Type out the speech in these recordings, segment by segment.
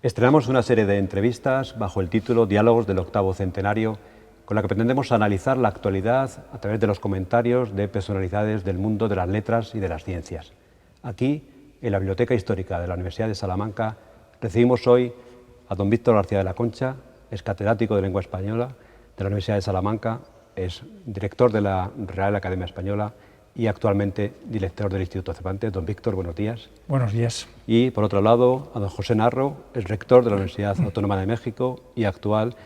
Estrenamos una serie de entrevistas bajo el título Diálogos del octavo centenario, con la que pretendemos analizar la actualidad a través de los comentarios de personalidades del mundo de las letras y de las ciencias. Aquí, en la Biblioteca Histórica de la Universidad de Salamanca, recibimos hoy a don Víctor García de la Concha, es catedrático de Lengua Española de la Universidad de Salamanca, es director de la Real Academia Española y actualmente director del Instituto Cervantes. Don Víctor, buenos días. Buenos días. Y por otro lado, a don José Narro, es rector de la Universidad Autónoma de México y actual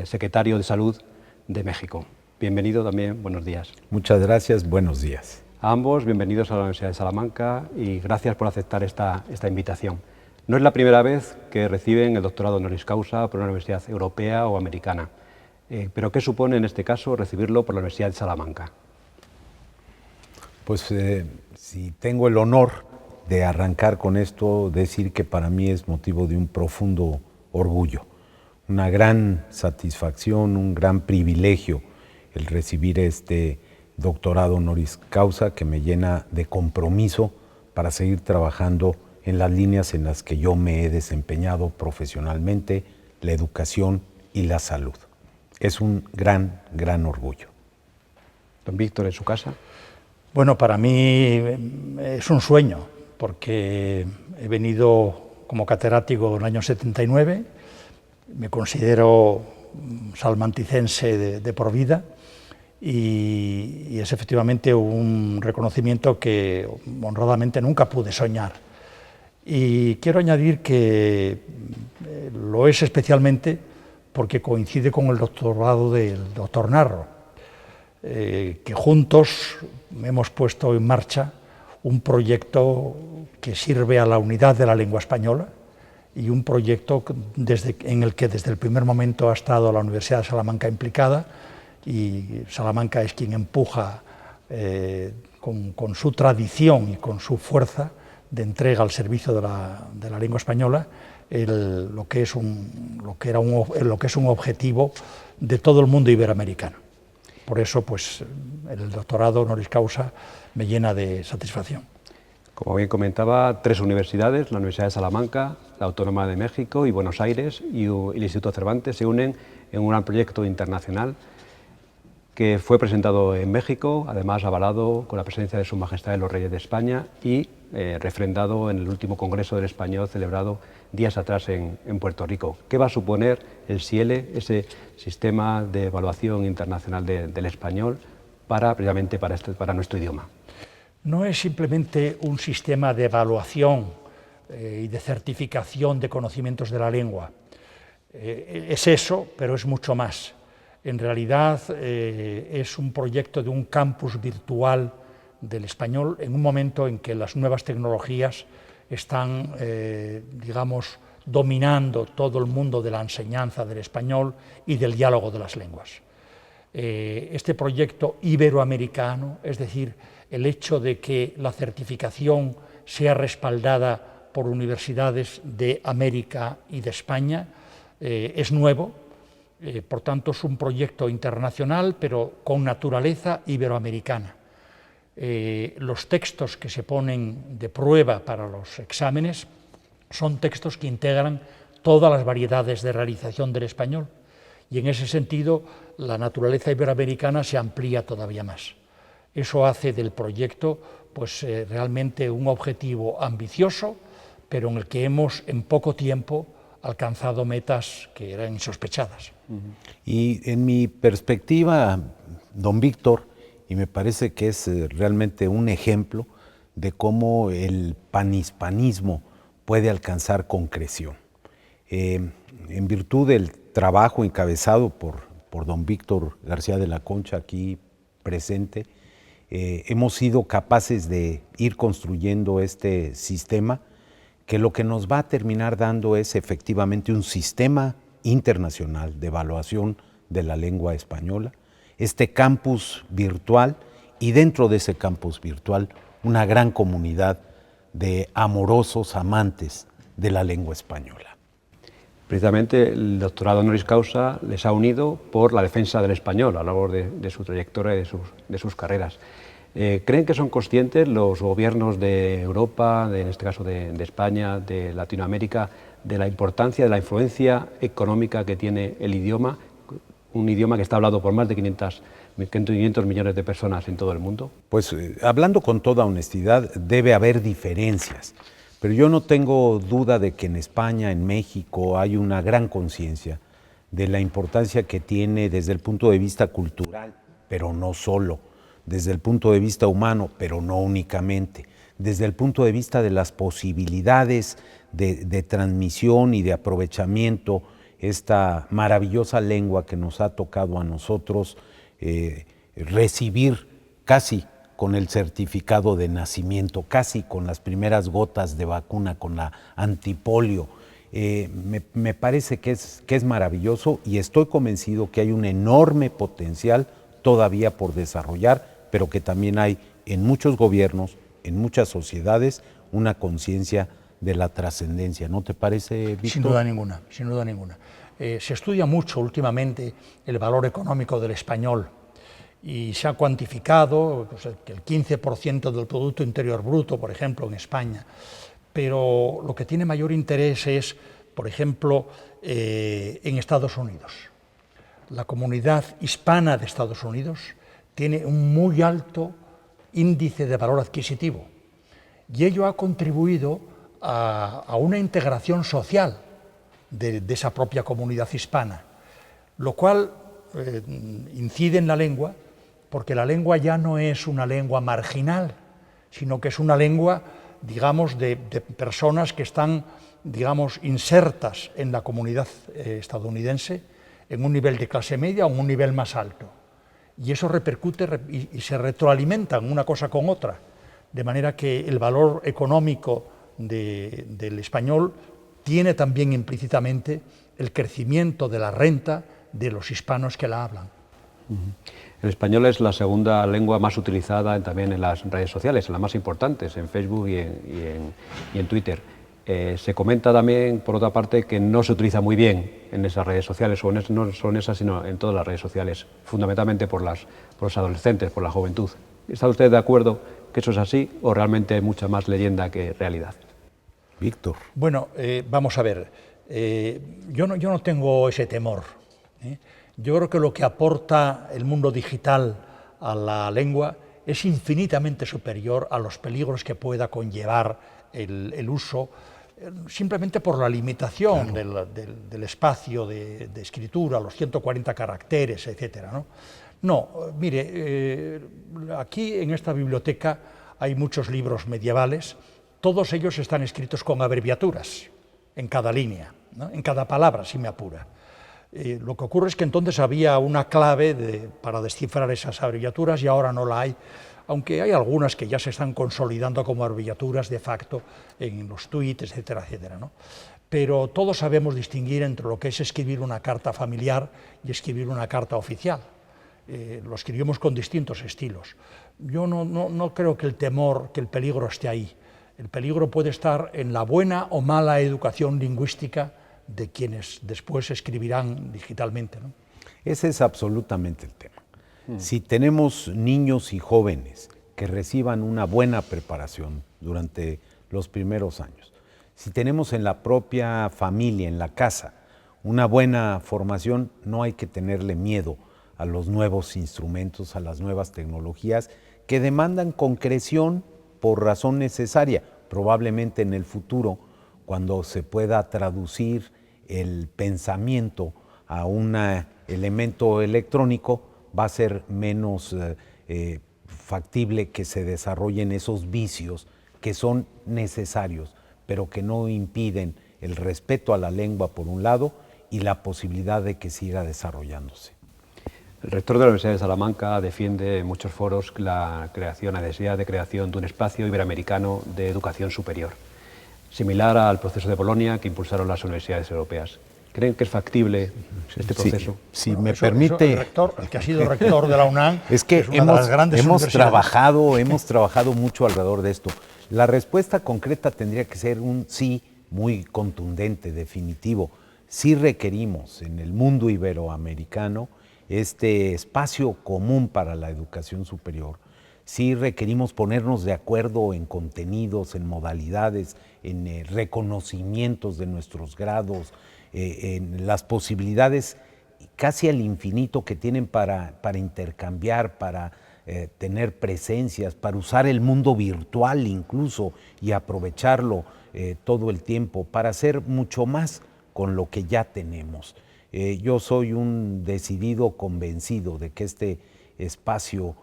secretario de Salud de México. Bienvenido también, buenos días. Muchas gracias, buenos días. A ambos, bienvenidos a la Universidad de Salamanca y gracias por aceptar esta invitación. No es la primera vez que reciben el doctorado honoris causa por una universidad europea o americana, pero ¿qué supone en este caso recibirlo por la Universidad de Salamanca? Pues si tengo el honor de arrancar con esto, decir que para mí es motivo de un profundo orgullo, una gran satisfacción, un gran privilegio el recibir este doctorado honoris causa que me llena de compromiso para seguir trabajando en las líneas en las que yo me he desempeñado profesionalmente, la educación y la salud. Es un gran, gran orgullo. Don Víctor, ¿en su casa? Bueno, para mí es un sueño, porque he venido como catedrático en el año 79, me considero salmanticense de por vida y es efectivamente un reconocimiento que honradamente nunca pude soñar. Y quiero añadir que lo es especialmente porque coincide con el doctorado del doctor Narro, que juntos hemos puesto en marcha un proyecto que sirve a la unidad de la lengua española y un proyecto en el que desde el primer momento ha estado la Universidad de Salamanca implicada, y Salamanca es quien empuja con su tradición y con su fuerza de entrega al servicio de la lengua española lo que es un objetivo de todo el mundo iberoamericano. Por eso, pues, el doctorado honoris causa me llena de satisfacción. Como bien comentaba, 3 universidades, la Universidad de Salamanca, la Autónoma de México y Buenos Aires y el Instituto Cervantes se unen en un gran proyecto internacional que fue presentado en México, además avalado con la presencia de Su Majestad los Reyes de España y refrendado en el último Congreso del Español celebrado días atrás en Puerto Rico. ¿Qué va a suponer el SIELE, ese sistema de evaluación internacional del español, precisamente para nuestro idioma? No es simplemente un sistema de evaluación y de certificación de conocimientos de la lengua. Es eso, pero es mucho más. En realidad es un proyecto de un campus virtual del español en un momento en que las nuevas tecnologías están, digamos, dominando todo el mundo de la enseñanza del español y del diálogo de las lenguas. Este proyecto iberoamericano, es decir, el hecho de que la certificación sea respaldada por universidades de América y de España, es nuevo. Por tanto, es un proyecto internacional, pero con naturaleza iberoamericana. Los textos que se ponen de prueba para los exámenes son textos que integran todas las variedades de realización del español, y en ese sentido la naturaleza iberoamericana se amplía todavía más. Eso hace del proyecto pues, realmente un objetivo ambicioso, pero en el que hemos en poco tiempo alcanzado metas que eran insospechadas. Y en mi perspectiva, don Víctor, y me parece que es realmente un ejemplo de cómo el panhispanismo puede alcanzar concreción. En virtud del trabajo encabezado por don Víctor García de la Concha, aquí presente, hemos sido capaces de ir construyendo este sistema que lo que nos va a terminar dando es efectivamente un sistema internacional de evaluación de la lengua española, este campus virtual, y dentro de ese campus virtual una gran comunidad de amorosos amantes de la lengua española. Precisamente el doctorado honoris causa les ha unido por la defensa del español a lo largo de su trayectoria y de sus carreras. ¿Creen que son conscientes los gobiernos de Europa, en este caso de España, de Latinoamérica, de la importancia, de la influencia económica que tiene el idioma, un idioma que está hablado por más de 500 millones de personas en todo el mundo? Pues hablando con toda honestidad, debe haber diferencias, pero yo no tengo duda de que en España, en México, hay una gran conciencia de la importancia que tiene desde el punto de vista cultural, pero no solo, desde el punto de vista humano, pero no únicamente, desde el punto de vista de las posibilidades de transmisión y de aprovechamiento, esta maravillosa lengua que nos ha tocado a nosotros recibir casi con el certificado de nacimiento, casi con las primeras gotas de vacuna, con la antipolio. Me parece que es maravilloso y estoy convencido que hay un enorme potencial todavía por desarrollar, pero que también hay en muchos gobiernos, en muchas sociedades, una conciencia de la trascendencia. ¿No te parece, Víctor? Sin duda ninguna, sin duda ninguna. Se estudia mucho últimamente el valor económico del español y se ha cuantificado pues, que el 15% del Producto Interior Bruto, por ejemplo, en España. Pero lo que tiene mayor interés es, por ejemplo, en Estados Unidos. La comunidad hispana de Estados Unidos tiene un muy alto índice de valor adquisitivo y ello ha contribuido a una integración social de esa propia comunidad hispana, lo cual incide en la lengua, porque la lengua ya no es una lengua marginal, sino que es una lengua, digamos, de personas que están, digamos, insertas en la comunidad estadounidense en un nivel de clase media o en un nivel más alto. Y eso repercute y se retroalimentan una cosa con otra, de manera que el valor económico del español tiene también implícitamente el crecimiento de la renta de los hispanos que la hablan. El español es la segunda lengua más utilizada también en las redes sociales, en las más importantes, en Facebook y en Twitter. Se comenta también, por otra parte, que no se utiliza muy bien en esas redes sociales, o no son esas, sino en todas las redes sociales, fundamentalmente por los adolescentes, por la juventud. ¿Está usted de acuerdo que eso es así, o realmente hay mucha más leyenda que realidad? Víctor. Bueno, vamos a ver, yo no tengo ese temor. Yo creo que lo que aporta el mundo digital a la lengua es infinitamente superior a los peligros que pueda conllevar el uso, simplemente por la limitación del espacio de escritura, los 140 caracteres, etc. No, mire, aquí en esta biblioteca hay muchos libros medievales, todos ellos están escritos con abreviaturas en cada línea, ¿no? En cada palabra, si me apura. Lo que ocurre es que entonces había una clave para descifrar esas abreviaturas y ahora no la hay, aunque hay algunas que ya se están consolidando como abreviaturas de facto en los tweets, etcétera, etcétera, ¿no? Pero todos sabemos distinguir entre lo que es escribir una carta familiar y escribir una carta oficial. Lo escribimos con distintos estilos. Yo no creo que el peligro esté ahí. El peligro puede estar en la buena o mala educación lingüística de quienes después escribirán digitalmente, ¿no? Ese es absolutamente el tema. Si tenemos niños y jóvenes que reciban una buena preparación durante los primeros años, si tenemos en la propia familia, en la casa, una buena formación, no hay que tenerle miedo a los nuevos instrumentos, a las nuevas tecnologías que demandan concreción por razón necesaria. Probablemente en el futuro, cuando se pueda traducir el pensamiento a un elemento electrónico, va a ser menos factible que se desarrollen esos vicios que son necesarios, pero que no impiden el respeto a la lengua por un lado y la posibilidad de que siga desarrollándose. El rector de la Universidad de Salamanca defiende en muchos foros la necesidad de creación de un espacio iberoamericano de educación superior, similar al proceso de Bolonia que impulsaron las universidades europeas. ¿Creen que es factible este proceso? Si me permite... el que ha sido rector de la UNAM es que hemos trabajado mucho alrededor de esto. La respuesta concreta tendría que ser un sí muy contundente, definitivo. Sí requerimos en el mundo iberoamericano este espacio común para la educación superior. Sí requerimos ponernos de acuerdo en contenidos, en modalidades, en reconocimientos de nuestros grados, en las posibilidades casi al infinito que tienen para intercambiar, para tener presencias, para usar el mundo virtual incluso y aprovecharlo todo el tiempo, para hacer mucho más con lo que ya tenemos. Yo soy un decidido convencido de que este espacio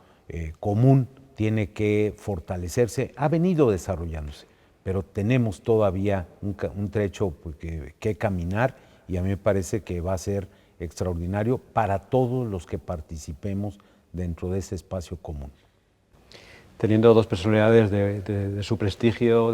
común tiene que fortalecerse, ha venido desarrollándose, pero tenemos todavía un trecho que caminar, y a mí me parece que va a ser extraordinario para todos los que participemos dentro de ese espacio común. Teniendo dos personalidades de su prestigio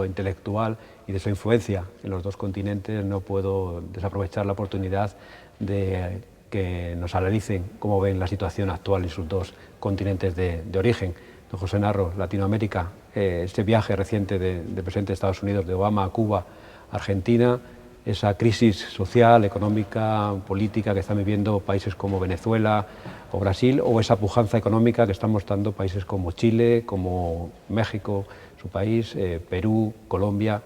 intelectual y de su influencia en los dos continentes, no puedo desaprovechar la oportunidad de que nos analicen cómo ven la situación actual en sus dos continentes de origen. Don José Narro, Latinoamérica, este viaje reciente del presidente de Estados Unidos, de Obama, a Cuba, Argentina, esa crisis social, económica, política que están viviendo países como Venezuela o Brasil, o esa pujanza económica que están mostrando países como Chile, como México, su país, Perú, Colombia.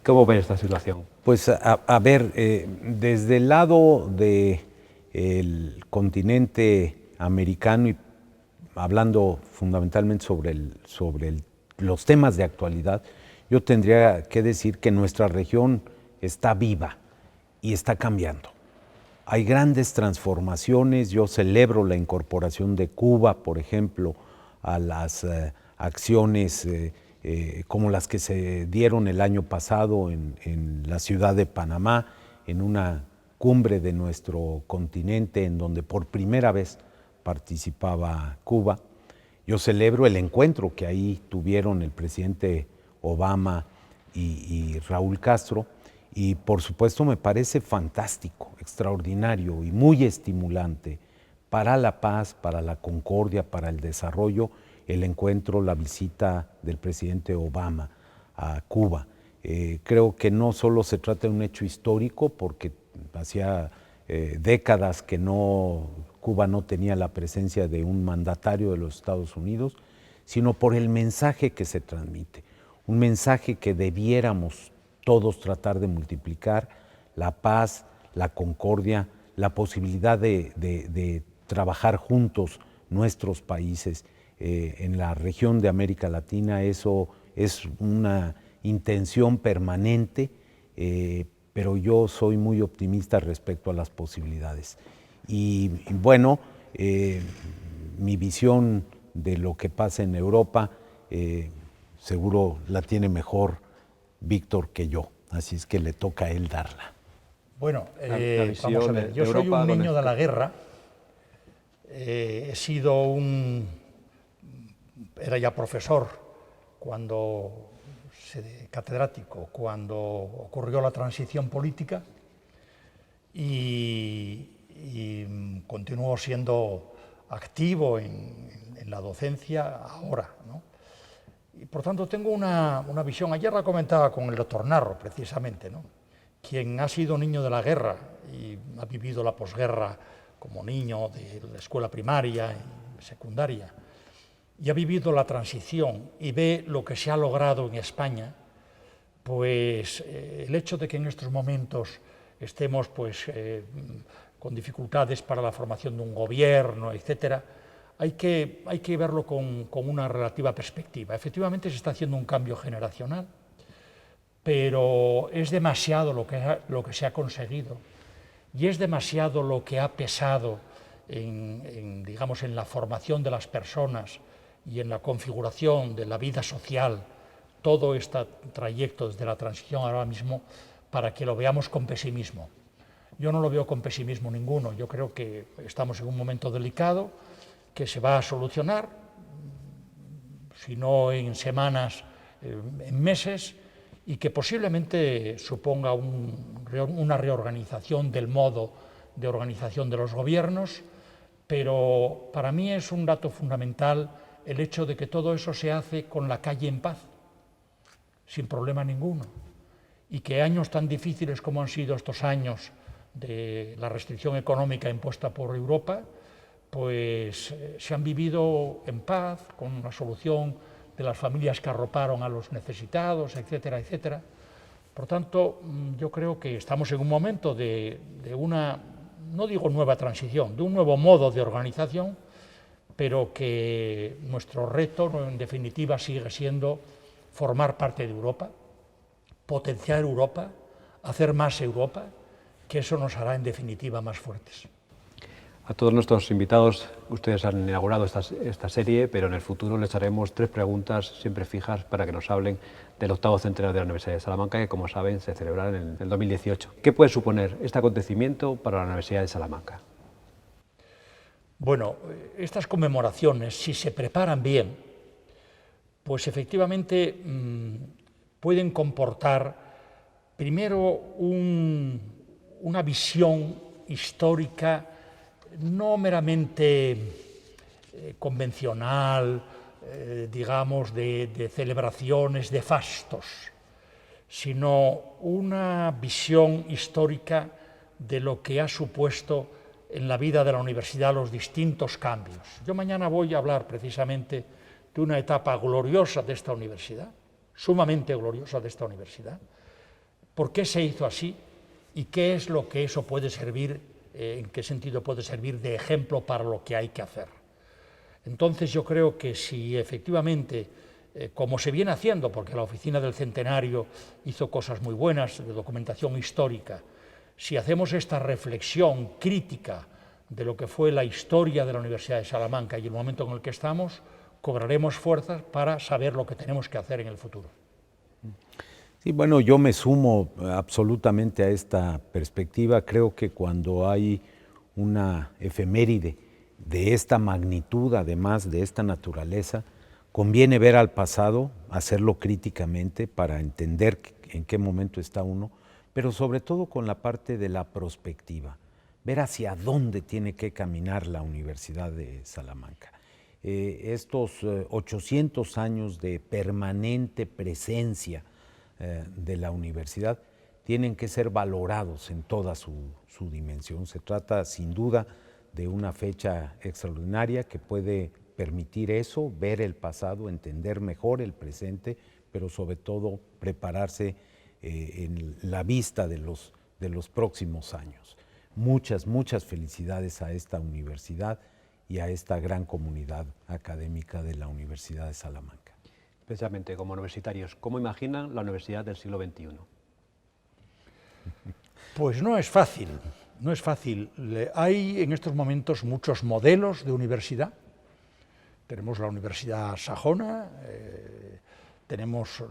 ¿Cómo ven esta situación? Pues a ver, desde el lado del continente americano, y hablando fundamentalmente sobre los temas de actualidad, yo tendría que decir que nuestra región está viva y está cambiando. Hay grandes transformaciones. Yo celebro la incorporación de Cuba, por ejemplo, a las acciones como las que se dieron el año pasado en la ciudad de Panamá, en una cumbre de nuestro continente en donde por primera vez participaba Cuba. Yo celebro el encuentro que ahí tuvieron el presidente Obama y Raúl Castro, y por supuesto me parece fantástico, extraordinario y muy estimulante para la paz, para la concordia, para el desarrollo, el encuentro, la visita del presidente Obama a Cuba. Creo que no solo se trata de un hecho histórico, porque hacía décadas que Cuba no tenía la presencia de un mandatario de los Estados Unidos, sino por el mensaje que se transmite. Un mensaje que debiéramos todos tratar de multiplicar: la paz, la concordia, la posibilidad de trabajar juntos nuestros países. En la región de América Latina eso es una intención permanente, pero yo soy muy optimista respecto a las posibilidades. Y bueno, mi visión de lo que pasa en Europa seguro la tiene mejor Víctor que yo, así es que le toca a él darla. Bueno, vamos a ver, yo soy un niño de la guerra, he sido era ya profesor catedrático cuando ocurrió la transición política, y continúo siendo activo en la docencia ahora, ¿no? Y por tanto tengo una visión. Ayer la comentaba con el doctor Narro, precisamente, ¿no? Quien ha sido niño de la guerra y ha vivido la posguerra como niño de la escuela primaria y secundaria, y ha vivido la transición y ve lo que se ha logrado en España, pues el hecho de que en estos momentos estemos con dificultades para la formación de un gobierno, etcétera, hay que verlo con una relativa perspectiva. Efectivamente se está haciendo un cambio generacional, pero es demasiado lo que se ha conseguido, y es demasiado lo que ha pesado digamos, en la formación de las personas y en la configuración de la vida social, todo este trayecto desde la transición ahora mismo, para que lo veamos con pesimismo. Yo no lo veo con pesimismo ninguno. Yo creo que estamos en un momento delicado que se va a solucionar, si no en semanas, en meses, y que posiblemente suponga una reorganización del modo de organización de los gobiernos, pero para mí es un dato fundamental el hecho de que todo eso se hace con la calle en paz, sin problema ninguno, y que años tan difíciles como han sido estos años de la restricción económica impuesta por Europa, pues se han vivido en paz, con la solución de las familias que arroparon a los necesitados, etcétera, etcétera. Por tanto, yo creo que estamos en un momento de una, no digo nueva transición, de un nuevo modo de organización, pero que nuestro reto, en definitiva, sigue siendo formar parte de Europa, potenciar Europa, hacer más Europa, que eso nos hará, en definitiva, más fuertes. A todos nuestros invitados, ustedes han inaugurado esta serie, pero en el futuro les haremos 3 preguntas siempre fijas para que nos hablen del 8º centenario de la Universidad de Salamanca, que como saben se celebrará en el 2018. ¿Qué puede suponer este acontecimiento para la Universidad de Salamanca? Bueno, estas conmemoraciones, si se preparan bien, pues efectivamente pueden comportar primero una visión histórica no meramente convencional, digamos, de celebraciones, de fastos, sino una visión histórica de lo que ha supuesto en la vida de la universidad los distintos cambios. Yo mañana voy a hablar precisamente de una etapa gloriosa de esta universidad, sumamente gloriosa de esta universidad, por qué se hizo así y qué es lo que eso puede servir, en qué sentido puede servir de ejemplo para lo que hay que hacer. Entonces yo creo que si efectivamente, como se viene haciendo, porque la Oficina del Centenario hizo cosas muy buenas de documentación histórica, si hacemos esta reflexión crítica de lo que fue la historia de la Universidad de Salamanca y el momento en el que estamos, cobraremos fuerzas para saber lo que tenemos que hacer en el futuro. Sí, bueno, yo me sumo absolutamente a esta perspectiva. Creo que cuando hay una efeméride de esta magnitud, además de esta naturaleza, conviene ver al pasado, hacerlo críticamente para entender en qué momento está uno, pero sobre todo con la parte de la prospectiva, ver hacia dónde tiene que caminar la Universidad de Salamanca. Estos 800 años de permanente presencia de la universidad tienen que ser valorados en toda su dimensión. Se trata sin duda de una fecha extraordinaria que puede permitir eso, ver el pasado, entender mejor el presente, pero sobre todo prepararse en la vista de los próximos años. Muchas felicidades a esta universidad y a esta gran comunidad académica de la Universidad de Salamanca. Especialmente como universitarios, ¿cómo imaginan la universidad del siglo XXI? Pues no es fácil, no es fácil. Hay en estos momentos muchos modelos de universidad. Tenemos la Universidad Sajona, tenemos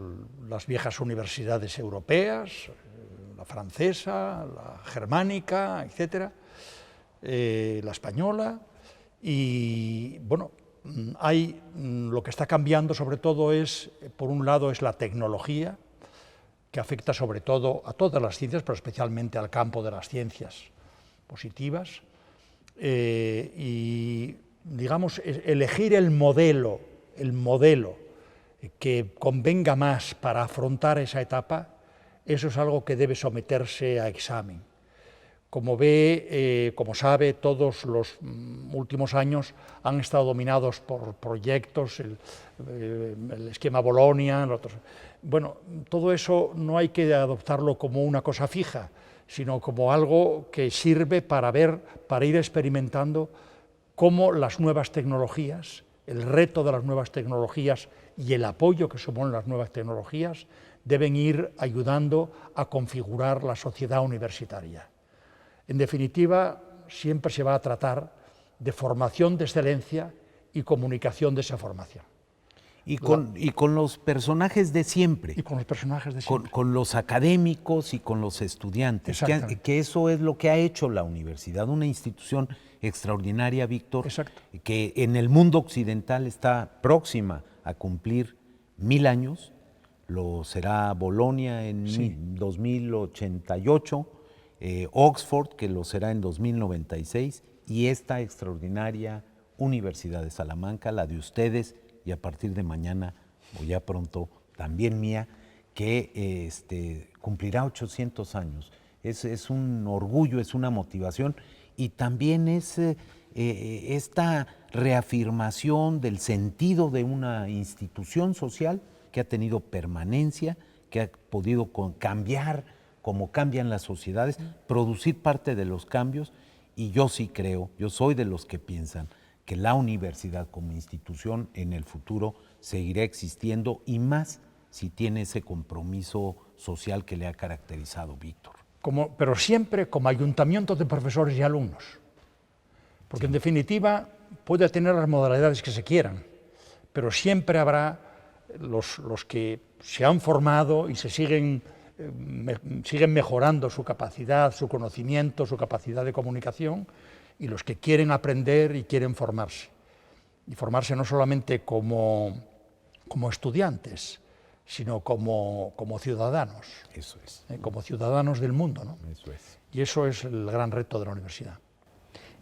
las viejas universidades europeas, la francesa, la germánica, etcétera, la española, y bueno, lo que está cambiando sobre todo es, por un lado, es la tecnología, que afecta sobre todo a todas las ciencias, pero especialmente al campo de las ciencias positivas, y digamos, elegir el modelo que convenga más para afrontar esa etapa, eso es algo que debe someterse a examen. Como sabe, todos los últimos años han estado dominados por proyectos, el esquema Bolonia, bueno, todo eso no hay que adoptarlo como una cosa fija, sino como algo que sirve para ir experimentando cómo las nuevas tecnologías, el reto de las nuevas tecnologías y el apoyo que suponen las nuevas tecnologías deben ir ayudando a configurar la sociedad universitaria. En definitiva, siempre se va a tratar de formación de excelencia y comunicación de esa formación. Y con los personajes de siempre. Y con los personajes de siempre. Con los académicos y con los estudiantes. Que eso es lo que ha hecho la universidad, una institución extraordinaria, Víctor, que en el mundo occidental está próxima a cumplir 1000 años. Lo será Bolonia en 2088. Oxford, que lo será en 2096, y esta extraordinaria Universidad de Salamanca, la de ustedes, y a partir de mañana, o ya pronto, también mía, que cumplirá 800 años. Es un orgullo, es una motivación, y también es esta reafirmación del sentido de una institución social que ha tenido permanencia, que ha podido cambiar como cambian las sociedades, producir parte de los cambios, y yo sí creo, yo soy de los que piensan que la universidad como institución en el futuro seguirá existiendo, y más si tiene ese compromiso social que le ha caracterizado Víctor. Pero siempre como ayuntamiento de profesores y alumnos, porque en definitiva puede tener las modalidades que se quieran, pero siempre habrá los que se han formado y siguen mejorando su capacidad, su conocimiento, su capacidad de comunicación, y los que quieren aprender y quieren formarse. Y formarse no solamente como estudiantes, sino como ciudadanos. Eso es. Como ciudadanos del mundo, ¿no? Eso es. Y eso es el gran reto de la universidad.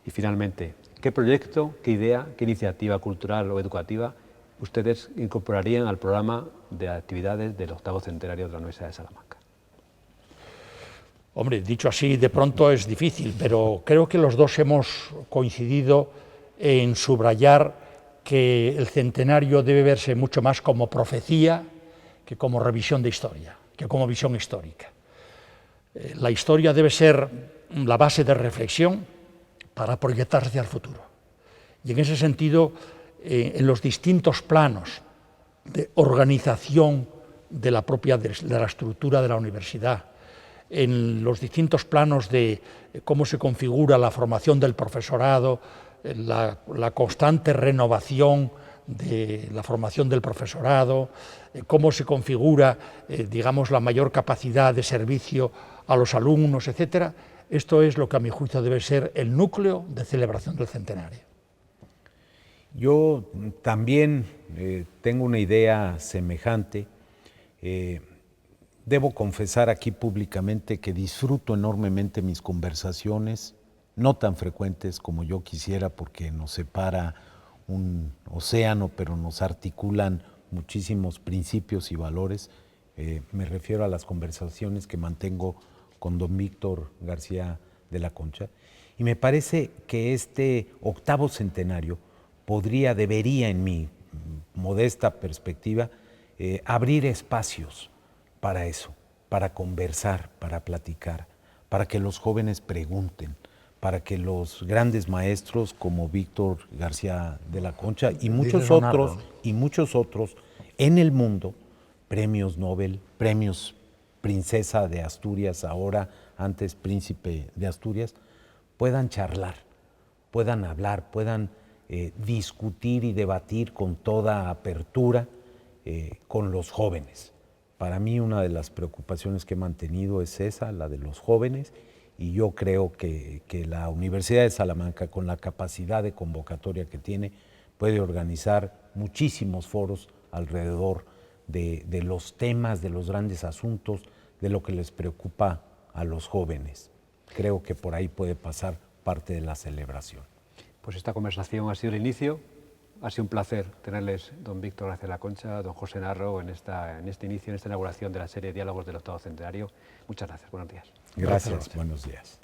Y finalmente, ¿qué proyecto, qué idea, qué iniciativa cultural o educativa ustedes incorporarían al programa de actividades del 8º centenario de la Universidad de Salamanca? Hombre, dicho así de pronto es difícil, pero creo que los dos hemos coincidido en subrayar que el centenario debe verse mucho más como profecía que como revisión de historia, que como visión histórica. La historia debe ser la base de reflexión para proyectarse hacia el futuro. Y en ese sentido, en los distintos planos de organización de la estructura de la universidad, en los distintos planos de cómo se configura la formación del profesorado, la constante renovación de la formación del profesorado, cómo se configura, digamos, la mayor capacidad de servicio a los alumnos, etcétera. Esto es lo que a mi juicio debe ser el núcleo de celebración del centenario. Yo también tengo una idea semejante. Debo confesar aquí públicamente que disfruto enormemente mis conversaciones, no tan frecuentes como yo quisiera, porque nos separa un océano, pero nos articulan muchísimos principios y valores. Me refiero a las conversaciones que mantengo con don Víctor García de la Concha, y me parece que este 8º centenario debería, en mi modesta perspectiva, abrir espacios para eso, para conversar, para platicar, para que los jóvenes pregunten, para que los grandes maestros como Víctor García de la Concha y muchos otros en el mundo, premios Nobel, premios Princesa de Asturias, ahora antes Príncipe de Asturias, puedan charlar, puedan hablar, puedan discutir y debatir con toda apertura con los jóvenes. Para mí una de las preocupaciones que he mantenido es esa, la de los jóvenes, y yo creo que la Universidad de Salamanca, con la capacidad de convocatoria que tiene, puede organizar muchísimos foros alrededor de los temas, de los grandes asuntos, de lo que les preocupa a los jóvenes. Creo que por ahí puede pasar parte de la celebración. Pues esta conversación ha sido el inicio. Ha sido un placer tenerles, don Víctor García de la Concha, don José Narro, en este inicio, en esta inauguración de la serie Diálogos del 8º centenario. Muchas gracias, buenos días. Gracias, buenos días.